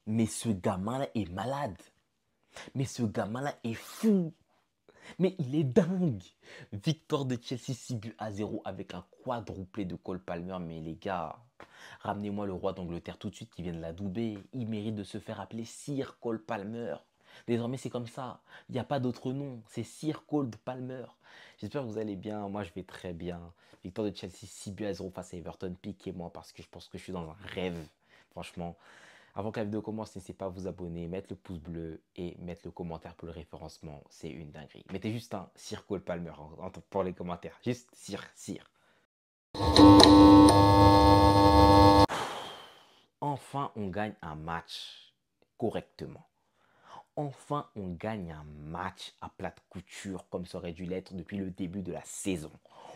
Mais ce gamin-là est malade. Mais ce gamin-là est fou. Mais il est dingue. Victoire de Chelsea 6 buts à 0 avec un quadruplé de Cole Palmer. Mais les gars, ramenez-moi le roi d'Angleterre tout de suite qui vient de l'adouber. Il mérite de se faire appeler Sir Cole Palmer. Désormais, c'est comme ça. Il n'y a pas d'autre nom. C'est Sir Cole Palmer. J'espère que vous allez bien. Moi, je vais très bien. Victoire de Chelsea 6 buts à 0 face à Everton. Piquez-moi parce que je pense que je suis dans un rêve. Franchement. Avant que la vidéo commence, n'hésitez pas à vous abonner, mettre le pouce bleu et mettre le commentaire pour le référencement. C'est une dinguerie. Mettez juste un Sir Cole Palmer pour les commentaires. Juste Sir. Enfin, on gagne un match correctement. Enfin, on gagne un match à plate couture comme ça aurait dû l'être depuis le début de la saison.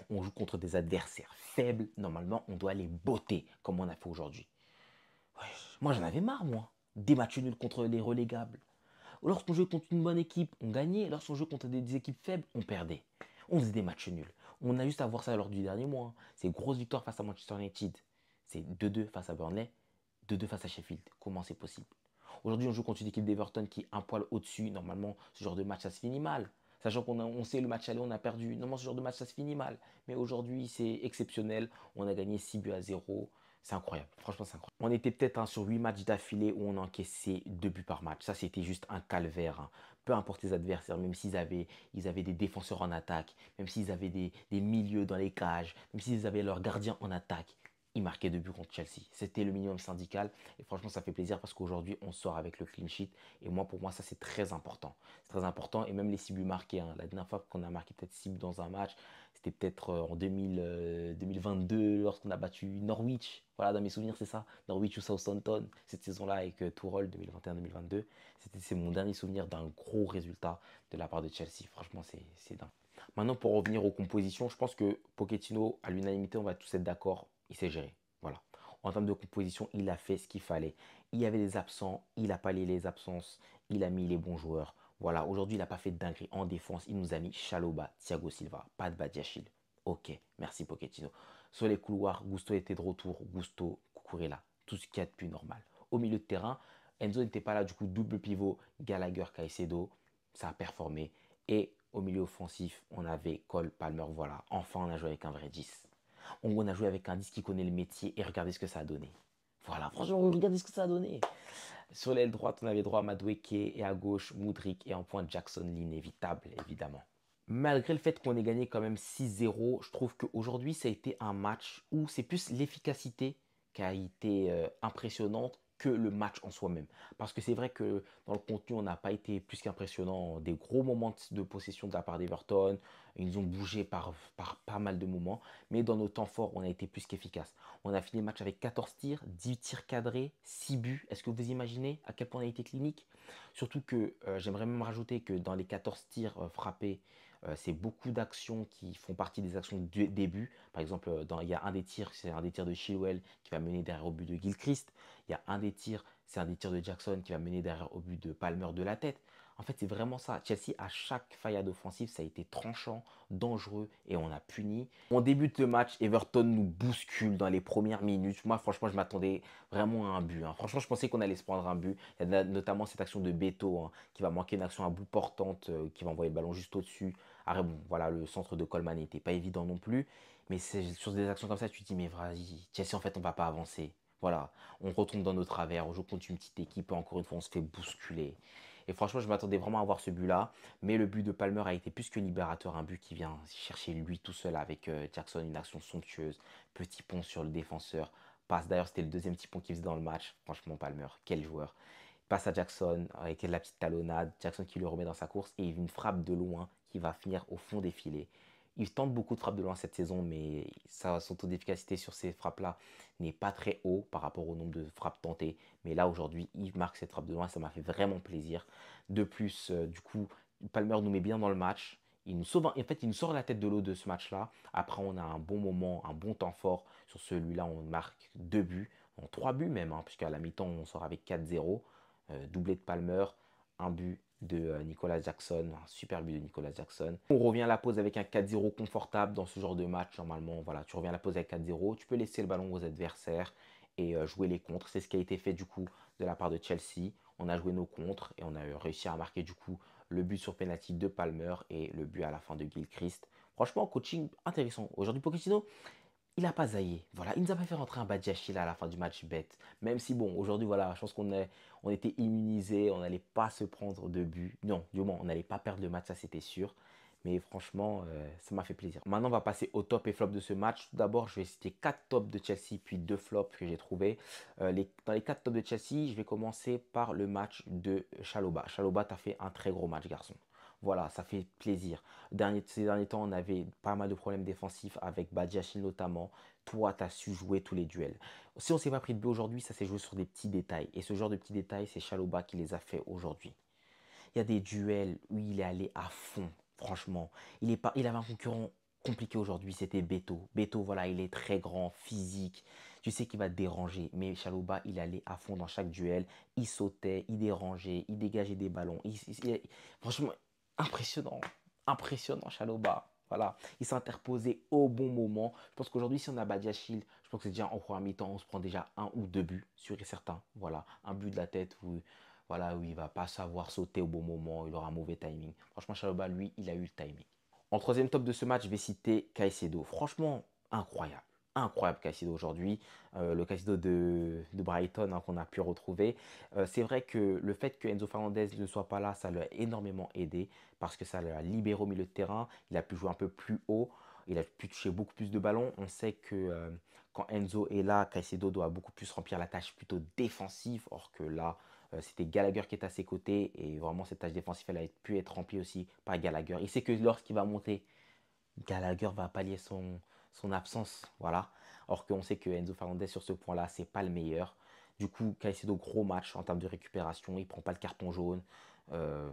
On joue contre des adversaires faibles. Normalement, on doit les botter comme on a fait aujourd'hui. Ouais, moi, j'en avais marre, moi. Des matchs nuls contre les relégables. Lorsqu'on jouait contre une bonne équipe, on gagnait. Lorsqu'on jouait contre des équipes faibles, on perdait. On faisait des matchs nuls. On a juste à voir ça lors du dernier mois. C'est grosse victoire face à Manchester United. C'est 2-2 face à Burnley, 2-2 face à Sheffield. Comment c'est possible? Aujourd'hui, on joue contre une équipe d'Everton qui est un poil au-dessus. Normalement, ce genre de match, ça se finit mal. Sachant qu'on sait le match aller, on a perdu. Normalement, ce genre de match, ça se finit mal. Mais aujourd'hui, c'est exceptionnel. On a gagné 6 buts à 0. C'est incroyable. Franchement, c'est incroyable. On était peut-être sur 8 matchs d'affilée où on a encaissé 2 buts par match. Ça, c'était juste un calvaire. Hein. Peu importe les adversaires, même ils avaient des défenseurs en attaque, même s'ils avaient des milieux dans les cages, même s'ils avaient leurs gardiens en attaque, ils marquaient 2 buts contre Chelsea. C'était le minimum syndical. Et franchement, ça fait plaisir parce qu'aujourd'hui, on sort avec le clean sheet. Et moi, pour moi, ça, c'est très important. C'est très important. Et même les 6 buts marqués. Hein. La dernière fois qu'on a marqué peut-être 6 buts dans un match, c'était peut-être en 2022 lorsqu'on a battu Norwich. Voilà, dans mes souvenirs, c'est ça. Norwich ou Southampton, cette saison-là avec Tourelle 2021-2022. C'est mon dernier souvenir d'un gros résultat de la part de Chelsea. Franchement, c'est dingue. Maintenant, pour revenir aux compositions, je pense que Pochettino, à l'unanimité, on va tous être d'accord, il s'est géré. Voilà. En termes de composition, il a fait ce qu'il fallait. Il y avait des absents, il a pallié les absences, il a mis les bons joueurs. Voilà, aujourd'hui, il n'a pas fait de dinguerie en défense. Il nous a mis Chalobah, Thiago Silva, pas de Badiachil. Ok, merci Pochettino. Sur les couloirs, Gusto était de retour, Gusto, Cucurella, tout ce qu'il y a de plus normal. Au milieu de terrain, Enzo n'était pas là, du coup, double pivot, Gallagher, Caicedo, ça a performé. Et au milieu offensif, on avait Cole, Palmer, voilà. Enfin, on a joué avec un vrai 10. On a joué avec un 10 qui connaît le métier et regardez ce que ça a donné. Voilà, franchement, regardez ce que ça a donné. Sur l'aile droite, on avait droit à Madueke et à gauche, Mudryk et en pointe Jackson, l'inévitable, évidemment. Malgré le fait qu'on ait gagné quand même 6-0, je trouve qu'aujourd'hui, ça a été un match où c'est plus l'efficacité qui a été impressionnante que le match en soi-même. Parce que c'est vrai que dans le contenu, on n'a pas été plus qu'impressionnant. Des gros moments de possession de la part d'Everton. Ils nous ont bougé par pas mal de moments. Mais dans nos temps forts, on a été plus qu'efficace. On a fini le match avec 14 tirs, 10 tirs cadrés, 6 buts. Est-ce que vous imaginez à quel point on a été clinique? Surtout que j'aimerais même rajouter que dans les 14 tirs frappés, c'est beaucoup d'actions qui font partie des actions de début. Par exemple, il y a un des tirs, c'est un des tirs de Chilwell qui va mener derrière au but de Gilchrist. Il y a un des tirs, c'est un des tirs de Jackson qui va mener derrière au but de Palmer de la tête. En fait, c'est vraiment ça. Chelsea, à chaque faillade offensive, ça a été tranchant, dangereux et on a puni. On débute le match, Everton nous bouscule dans les premières minutes. Moi, franchement, je m'attendais vraiment à un but. Hein. Franchement, je pensais qu'on allait se prendre un but. Il y a notamment cette action de Beto hein, qui va manquer une action à bout portante, qui va envoyer le ballon juste au-dessus. Après, bon, voilà, le centre de Coleman n'était pas évident non plus. Mais sur des actions comme ça, tu te dis, mais vas-y, Chelsea, en fait, on ne va pas avancer. Voilà, on retombe dans nos travers, on joue contre une petite équipe et encore une fois, on se fait bousculer. Et franchement, je m'attendais vraiment à voir ce but-là. Mais le but de Palmer a été plus que libérateur. Un but qui vient chercher lui tout seul avec Jackson, une action somptueuse. Petit pont sur le défenseur. Passe, d'ailleurs, c'était le deuxième petit pont qu'il faisait dans le match. Franchement, Palmer, quel joueur. Passe à Jackson avec la petite talonnade. Jackson qui le remet dans sa course et une frappe de loin qui va finir au fond des filets. Il tente beaucoup de frappes de loin cette saison, mais son taux d'efficacité sur ces frappes-là n'est pas très haut par rapport au nombre de frappes tentées. Mais là, aujourd'hui, il marque cette frappe de loin, ça m'a fait vraiment plaisir. De plus, du coup, Palmer nous met bien dans le match. Il nous sauve, en fait, il nous sort la tête de l'eau de ce match-là. Après, on a un bon moment, un bon temps fort. Sur celui-là, on marque 2 buts, en 3 buts même, hein, puisqu'à la mi-temps, on sort avec 4-0. Doublé de Palmer, un but de Nicolas Jackson, un super but de Nicolas Jackson. On revient à la pause avec un 4-0 confortable dans ce genre de match. Normalement, voilà, tu reviens à la pause avec 4-0, tu peux laisser le ballon aux adversaires et jouer les contres. C'est ce qui a été fait du coup de la part de Chelsea. On a joué nos contres et on a réussi à marquer du coup le but sur penalty de Palmer et le but à la fin de Gilchrist. Franchement, coaching intéressant. Aujourd'hui, Pochettino, il n'a pas zaillé. Voilà, il nous a pas fait rentrer un Badiachil à la fin du match bête. Même si, bon, aujourd'hui, voilà, je pense on était immunisés, on n'allait pas se prendre de but. Non, du moins, on n'allait pas perdre le match, ça c'était sûr. Mais franchement, ça m'a fait plaisir. Maintenant, on va passer au top et flop de ce match. Tout d'abord, je vais citer 4 tops de Chelsea, puis 2 flops que j'ai trouvés. Dans les 4 tops de Chelsea, je vais commencer par le match de Chalobah. Chalobah, tu as fait un très gros match, garçon. Voilà, ça fait plaisir. Ces derniers temps, on avait pas mal de problèmes défensifs avec Badiachil notamment. Toi, tu as su jouer tous les duels. Si on ne s'est pas pris de but aujourd'hui, ça s'est joué sur des petits détails. Et ce genre de petits détails, c'est Chalobah qui les a fait aujourd'hui. Il y a des duels où il est allé à fond, franchement. Il avait un concurrent compliqué aujourd'hui, c'était Beto. Beto, voilà, il est très grand, physique. Tu sais qu'il va te déranger. Mais Chalobah, il allait à fond dans chaque duel. Il sautait, il dérangeait, il dégageait des ballons. Franchement, impressionnant. Impressionnant, Chalobah. Voilà, il s'est interposé au bon moment. Je pense qu'aujourd'hui, si on a Badiachil, je pense que déjà en première mi-temps, on se prend déjà un ou deux buts, sûr et certain. Voilà, un but de la tête où, voilà, où il ne va pas savoir sauter au bon moment, il aura un mauvais timing. Franchement, Chalobah, lui, il a eu le timing. En troisième top de ce match, je vais citer Caicedo. Franchement, incroyable. Incroyable Caicedo aujourd'hui. Le Caicedo de Brighton qu'on a pu retrouver. C'est vrai que le fait que Enzo Fernandez ne soit pas là, ça l'a énormément aidé parce que ça l'a libéré au milieu de terrain. Il a pu jouer un peu plus haut. Il a pu toucher beaucoup plus de ballons. On sait que quand Enzo est là, Caicedo doit beaucoup plus remplir la tâche plutôt défensive. Or que là, c'était Gallagher qui est à ses côtés. Et vraiment, cette tâche défensive, elle a pu être remplie aussi par Gallagher. Il sait que lorsqu'il va monter, Gallagher va pallier son absence. Voilà. Or qu'on sait que Enzo Fernandez, sur ce point-là, c'est pas le meilleur. Du coup, Caicedo, gros match en termes de récupération. Il prend pas le carton jaune. Euh,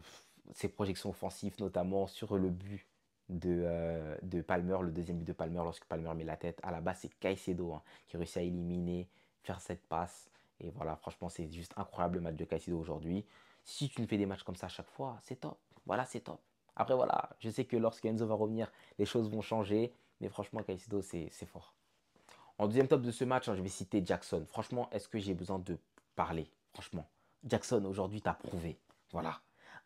Ses projections offensives, notamment sur le but de Palmer, le deuxième but de Palmer, lorsque Palmer met la tête. À la base, c'est Caicedo qui réussit à éliminer, faire cette passe. Et voilà, franchement, c'est juste incroyable le match de Caicedo aujourd'hui. Si tu me fais des matchs comme ça à chaque fois, c'est top. Voilà, c'est top. Après, voilà, je sais que lorsque Enzo va revenir, les choses vont changer. Mais franchement, Caicedo, c'est fort. En deuxième top de ce match, je vais citer Jackson. Franchement, est-ce que j'ai besoin de parler? Franchement, Jackson, aujourd'hui, t'as prouvé. Voilà.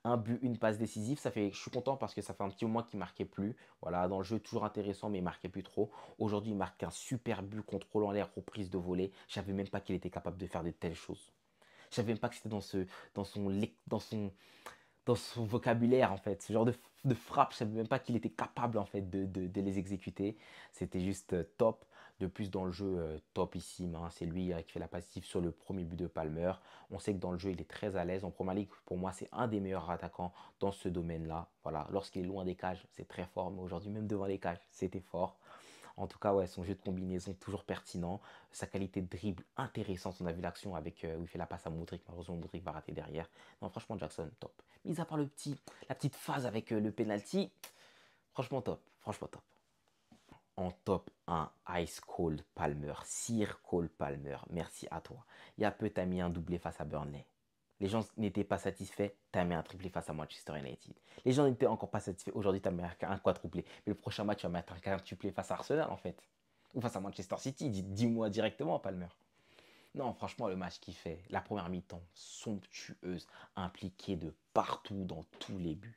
Un but, une passe décisive, je suis content parce que ça fait un petit moment qu'il marquait plus. Voilà, dans le jeu, toujours intéressant, mais il marquait plus trop. Aujourd'hui, il marque un super but, contrôlant l'air, reprise de volée. Je savais même pas qu'il était capable de faire de telles choses. Je savais même pas que c'était dans son, dans son, dans son vocabulaire en fait. Ce genre de frappe, je savais même pas qu'il était capable en fait de les exécuter. C'était juste top. De plus dans le jeu, topissime. Hein. C'est lui qui fait la passive sur le premier but de Palmer. On sait que dans le jeu, il est très à l'aise. En Première Ligue, pour moi, c'est un des meilleurs attaquants dans ce domaine-là. Voilà. Lorsqu'il est loin des cages, c'est très fort. Mais aujourd'hui, même devant les cages, c'était fort. En tout cas, ouais, son jeu de combinaison toujours pertinent. Sa qualité de dribble intéressante. On a vu l'action avec où il fait la passe à Modric. Malheureusement, Modric va rater derrière. Non, franchement, Jackson, top. Mis à part la petite phase avec le penalty, franchement top. Franchement top. En top 1, Ice Cold Palmer. Sir Cole Palmer. Merci à toi. Il y a peu, t'as mis un doublé face à Burnley. Les gens n'étaient pas satisfaits, t'as mis un triplé face à Manchester United. Les gens n'étaient encore pas satisfaits, aujourd'hui t'as mis un quadruplé. Mais le prochain match, tu vas mettre un quintuplé face à Arsenal en fait. Ou face à Manchester City, dis-moi directement Palmer. Non, franchement, le match qu'il fait, la première mi-temps, somptueuse, impliqué de partout dans tous les buts.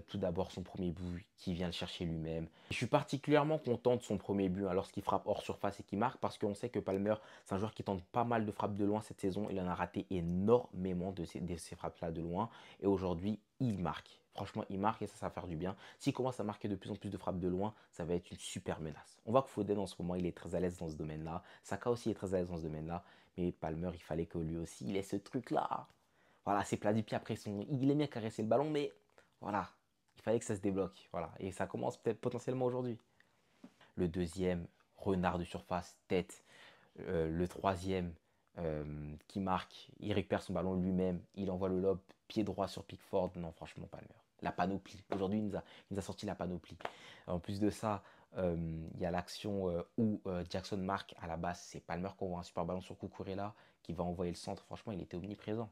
Tout d'abord, son premier but qui vient le chercher lui-même. Je suis particulièrement content de son premier but hein, lorsqu'il frappe hors surface et qu'il marque parce qu'on sait que Palmer, c'est un joueur qui tente pas mal de frappes de loin cette saison. Il en a raté énormément de ces frappes-là de loin. Et aujourd'hui, il marque. Franchement, il marque et ça va faire du bien. S'il commence à marquer de plus en plus de frappes de loin, ça va être une super menace. On voit que Foden en ce moment, il est très à l'aise dans ce domaine-là. Saka aussi est très à l'aise dans ce domaine-là. Mais Palmer, il fallait que lui aussi, il ait ce truc-là. Voilà, c'est plat du pied après il aime bien caresser le ballon, mais voilà, il fallait que ça se débloque. Voilà, et ça commence peut-être potentiellement aujourd'hui. Le deuxième, renard de surface, tête. Le troisième, qui marque, il récupère son ballon lui-même, il envoie le lob, pied droit sur Pickford. Non, franchement, Palmer. La panoplie. Aujourd'hui, il nous a sorti la panoplie. En plus de ça, il y a l'action où Jackson marque à la base. C'est Palmer qui envoie un super ballon sur Cucurella qui va envoyer le centre. Franchement, il était omniprésent.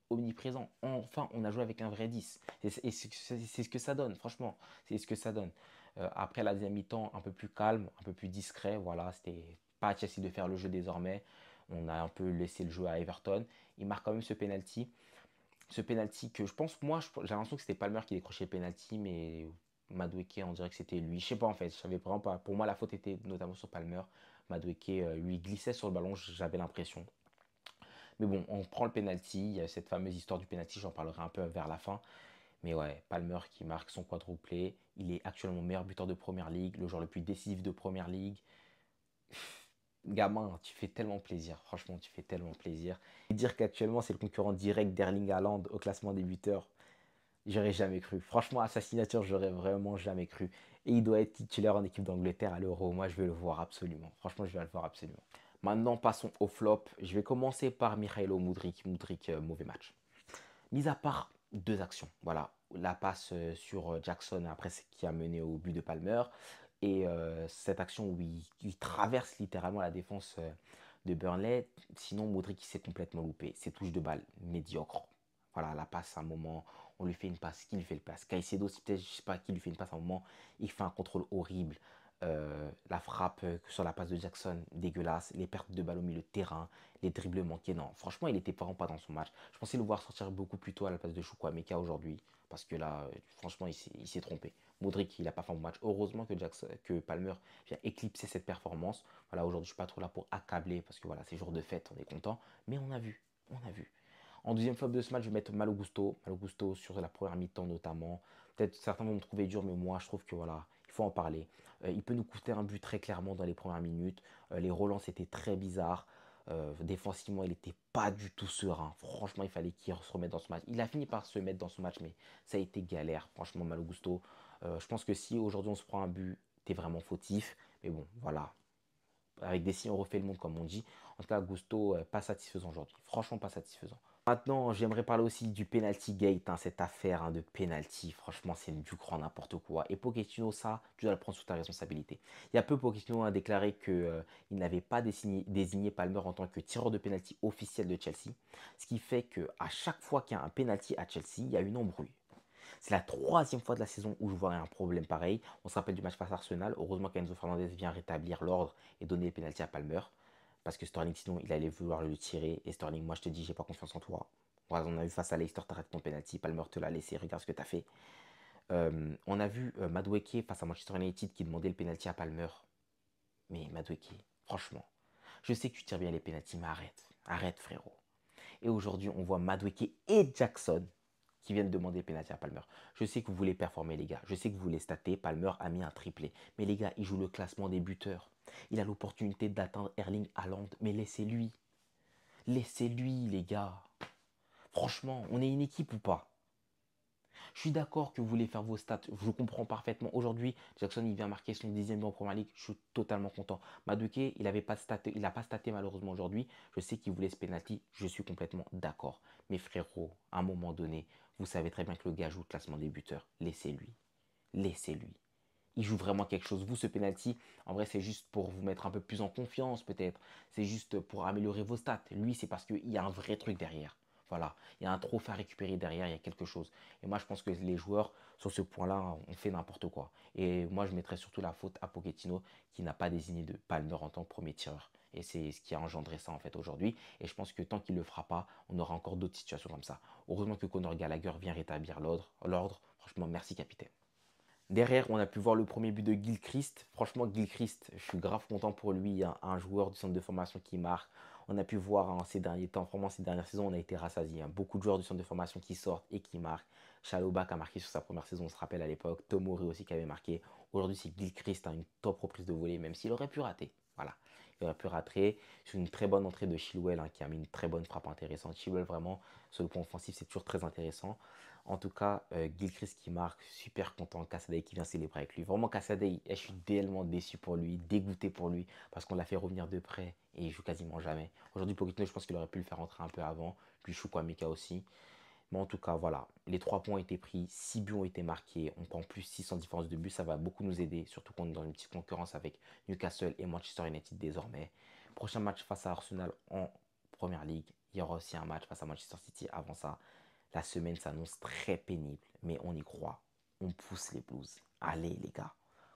Omniprésent. Enfin, on a joué avec un vrai 10. Et c'est ce que ça donne, franchement. C'est ce que ça donne. Après la deuxième mi-temps, un peu plus calme, un peu plus discret. Voilà, c'était pas à Chelsea de faire le jeu désormais. On a un peu laissé le jeu à Everton. il marque quand même ce penalty. Ce penalty que je pense, moi, j'ai l'impression que c'était Palmer qui décrochait le penalty, mais Madueke, on dirait que c'était lui. Je sais pas en fait, je savais vraiment pas. Pour moi, la faute était notamment sur Palmer. Madueke lui glissait sur le ballon, j'avais l'impression. Mais bon, on prend le penalty. Il y a cette fameuse histoire du penalty, j'en parlerai un peu vers la fin. Mais ouais, Palmer qui marque son quadruplé. Il est actuellement meilleur buteur de Première Ligue, le joueur le plus décisif de Première Ligue. Gamin, tu fais tellement plaisir. Franchement, tu fais tellement plaisir. Et dire qu'actuellement, c'est le concurrent direct d'Erling Haaland au classement des buteurs, j'aurais jamais cru. Franchement, à sa signature, j'aurais vraiment jamais cru. Et il doit être titulaire en équipe d'Angleterre à l'Euro. Moi, je vais le voir absolument. Franchement, je vais le voir absolument. Maintenant, passons au flop. Je vais commencer par Mikhailo Mudryk. Mudryk, mauvais match. Mis à part deux actions. Voilà, la passe sur Jackson après ce qui a mené au but de Palmer. Et cette action où il traverse littéralement la défense de Burnley. Sinon, Modric il s'est complètement loupé. Ses touches de balle médiocres. Voilà, la passe à un moment, on lui fait une passe, qui lui fait le passe. Caicedo, c'est peut-être, je sais pas, qui lui fait une passe à un moment, il fait un contrôle horrible. La frappe sur la passe de Jackson, dégueulasse. Les pertes de balle au milieu de terrain, les dribbles manqués. Non, franchement, il était vraiment pas dans son match. Je pensais le voir sortir beaucoup plus tôt à la place de Chukwuemeka aujourd'hui. Parce que là, franchement, il s'est trompé. Modric, il n'a pas fait un bon match. Heureusement que Palmer vient éclipser cette performance. Voilà, aujourd'hui, je ne suis pas trop là pour accabler parce que voilà, c'est jour de fête, on est content. Mais on a vu, on a vu. En deuxième flop de ce match, je vais mettre Malo Gusto. Malo Gusto sur la première mi-temps notamment. Peut-être certains vont me trouver dur, mais moi, je trouve que voilà, il faut en parler. Il peut nous coûter un but très clairement dans les premières minutes. Les relances étaient très bizarres. Défensivement, il n'était pas du tout serein. Franchement, il fallait qu'il se remette dans ce match. Il a fini par se mettre dans ce match, mais ça a été galère. Franchement, Malo Gusto. Je pense que si aujourd'hui on se prend un but, t'es vraiment fautif. Mais bon, voilà. Avec des signes, on refait le monde, comme on dit. En tout cas, Gusto, pas satisfaisant aujourd'hui. Franchement, pas satisfaisant. Maintenant, j'aimerais parler aussi du penalty gate, hein, cette affaire de penalty. Franchement, c'est du grand n'importe quoi. Et Pochettino, ça, tu dois le prendre sous ta responsabilité. Il y a peu, Pochettino a déclaré qu'il n'avait pas désigné Palmer en tant que tireur de penalty officiel de Chelsea. Ce qui fait qu'à chaque fois qu'il y a un penalty à Chelsea, il y a une embrouille. C'est la troisième fois de la saison où je vois un problème pareil. On se rappelle du match face à Arsenal. Heureusement qu'Enzo Fernandez vient rétablir l'ordre et donner les pénaltys à Palmer. Parce que Sterling, sinon, il allait vouloir le tirer. Et Sterling, moi, je te dis, j'ai pas confiance en toi. Voilà, on a vu face à Leicester, t'arrêtes ton penalty. Palmer te l'a laissé. Regarde ce que t'as fait. On a vu Madueke face à Manchester United qui demandait le penalty à Palmer. Mais Madueke, franchement, je sais que tu tires bien les pénaltys, mais arrête. Arrête, frérot. Et aujourd'hui, on voit Madueke et Jackson qui viennent demander le pénalty à Palmer. Je sais que vous voulez performer, les gars. Je sais que vous voulez stater. Palmer a mis un triplé. Mais les gars, il joue le classement des buteurs. Il a l'opportunité d'atteindre Erling Haaland. Mais laissez-lui. Laissez-lui, les gars. Franchement, on est une équipe ou pas? Je suis d'accord que vous voulez faire vos stats. Je comprends parfaitement. Aujourd'hui, Jackson, il vient marquer son 10e but en Première Ligue. Je suis totalement content. Madueke, il n'a pas staté malheureusement aujourd'hui. Je sais qu'il voulait ce penalty. Je suis complètement d'accord. Mais frérot, à un moment donné, vous savez très bien que le gars joue le classement des buteurs. Laissez-lui. Laissez-lui. Il joue vraiment quelque chose. Vous, ce penalty, en vrai, c'est juste pour vous mettre un peu plus en confiance, peut-être. C'est juste pour améliorer vos stats. Lui, c'est parce qu'il y a un vrai truc derrière. Voilà. Il y a un trophée à récupérer derrière, il y a quelque chose. Et moi, je pense que les joueurs, sur ce point-là, ont fait n'importe quoi. Et moi, je mettrais surtout la faute à Pochettino, qui n'a pas désigné de Palmer en tant que premier tireur. Et c'est ce qui a engendré ça, en fait, aujourd'hui. Et je pense que tant qu'il ne le fera pas, on aura encore d'autres situations comme ça. Heureusement que Conor Gallagher vient rétablir l'ordre. Franchement, merci, capitaine. Derrière, on a pu voir le premier but de Gilchrist. Franchement, Gilchrist, je suis grave content pour lui, hein, un joueur du centre de formation qui marque. On a pu voir hein, ces derniers temps, vraiment ces dernières saisons, on a été rassasiés. Hein. Beaucoup de joueurs du centre de formation qui sortent et qui marquent. Chalobah qui a marqué sur sa première saison, on se rappelle à l'époque. Tomori aussi qui avait marqué. Aujourd'hui, c'est Gilchrist, hein, une top reprise de volée, même s'il aurait pu rater. Voilà, il aurait pu rater sur une très bonne entrée de Chilwell hein, qui a mis une très bonne frappe intéressante. Chilwell, vraiment, sur le point offensif, c'est toujours très intéressant. En tout cas, Gilchrist qui marque, super content. Kassadei qui vient célébrer avec lui. Vraiment, Kassadei, je suis tellement déçu pour lui, dégoûté pour lui, parce qu'on l'a fait revenir de près et il joue quasiment jamais. Aujourd'hui, Pochettino, je pense qu'il aurait pu le faire rentrer un peu avant. Puis Chukwuemeka aussi. Mais en tout cas, voilà, les 3 points ont été pris, 6 buts ont été marqués. On prend plus 6 en différence de but, ça va beaucoup nous aider, surtout qu'on est dans une petite concurrence avec Newcastle et Manchester United désormais. Prochain match face à Arsenal en Première Ligue. Il y aura aussi un match face à Manchester City avant ça. La semaine s'annonce très pénible, mais on y croit. On pousse les Blues. Allez les gars,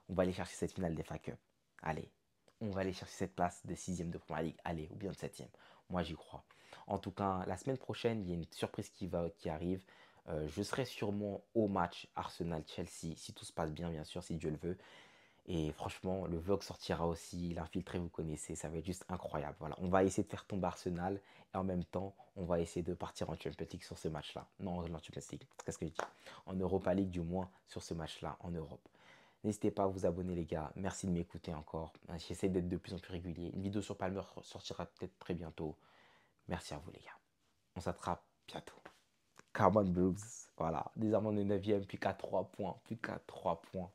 on va aller chercher cette finale des FA Cup. Allez, on va aller chercher cette place de 6e de Première Ligue. Allez, ou bien de 7e. Moi, j'y crois. En tout cas, la semaine prochaine, il y a une surprise qui arrive. Je serai sûrement au match Arsenal-Chelsea, si tout se passe bien, bien sûr, si Dieu le veut. Et franchement, le vlog sortira aussi, l'infiltré, vous connaissez, ça va être juste incroyable. Voilà, on va essayer de faire tomber Arsenal et en même temps, on va essayer de partir en Champions League sur ce match-là. Non, en Champions League, qu'est-ce que je dis? En Europa League, du moins, sur ce match-là, en Europe. N'hésitez pas à vous abonner, les gars. Merci de m'écouter encore. J'essaie d'être de plus en plus régulier. Une vidéo sur Palmer sortira peut-être très bientôt. Merci à vous, les gars. On s'attrape bientôt. Come on, Blues. Voilà, désormais on est 9e, plus qu'à 3 points. Plus qu'à 3 points.